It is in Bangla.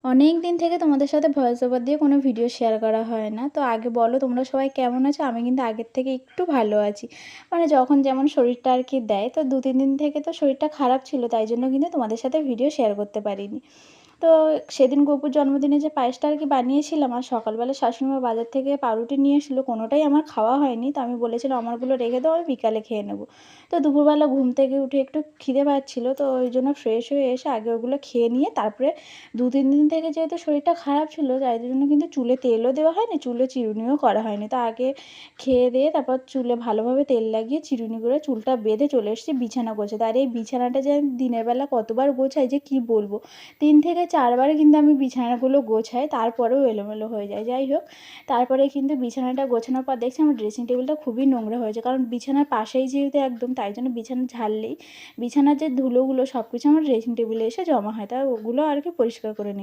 অনেক দিন থেকে তোমাদের সাথে ভয়েস ওভার দিয়ে কোনো ভিডিও শেয়ার করা হয় না। তো আগে বলো তোমরা সবাই কেমন আছো? আমি কিন্তু আগের থেকে একটু ভালো আছি। মানে যখন যেমন শরীরটা আর কি দেয়। তো ২-৩ দিন থেকে তো শরীরটা খারাপ ছিল। তাই জন্য কিন্তু তোমাদের সাথে ভিডিও শেয়ার করতে পারিনি। তো সেদিন গপুর জন্মদিনে যে পায়েসটা আর কি বানিয়েছিলাম, আর সকালবেলা শাশুড়িমা বাজার থেকে পাউরুটি নিয়ে এসেছিলো, কোনোটাই আমার খাওয়া হয়নি। তো আমি বলেছিলাম আমারগুলো রেখে দাও, আমি বিকালে খেয়ে নেবো। তো দুপুরবেলা ঘুম থেকে উঠে একটু খিদে পাচ্ছিলো, তো ওই জন্য ফ্রেশ হয়ে এসে আগে ওগুলো খেয়ে নিয়ে তারপরে ২-৩ দিন থেকে যেহেতু শরীরটা খারাপ ছিল, তাই জন্য কিন্তু চুলে তেলও দেওয়া হয়নি, চুলে চিরুনিও করা হয়নি। তো আগে খেয়ে দিয়ে তারপর চুলে ভালোভাবে তেল লাগিয়ে চিরুনি করে চুলটা বেঁধে চলে এসেছি বিছানা গোছাতে। আর এই বিছানাটা যে আমি দিনের বেলা কতবার গোছাই যে কী বলবো। ৩ থেকে ৪ বার কিন্তু আমি বিছানাগুলো গোছাই, তারপরেও এলোমেলো হয়ে যায়। যাই হোক, তারপরে কিন্তু বিছানাটা গোছানোর পর দেখছি আমার ড্রেসিং টেবিলটা খুবই নোংরা হয়েছে। কারণ বিছানার পাশেই যেহেতু একদম, তাই জন্য বিছানা ঝাড়লেই বিছানার যে ধুলোগুলো সব কিছু আমার ড্রেসিং টেবিলে এসে জমা হয়। তাই ওগুলো আর কি পরিষ্কার করে নিলাম।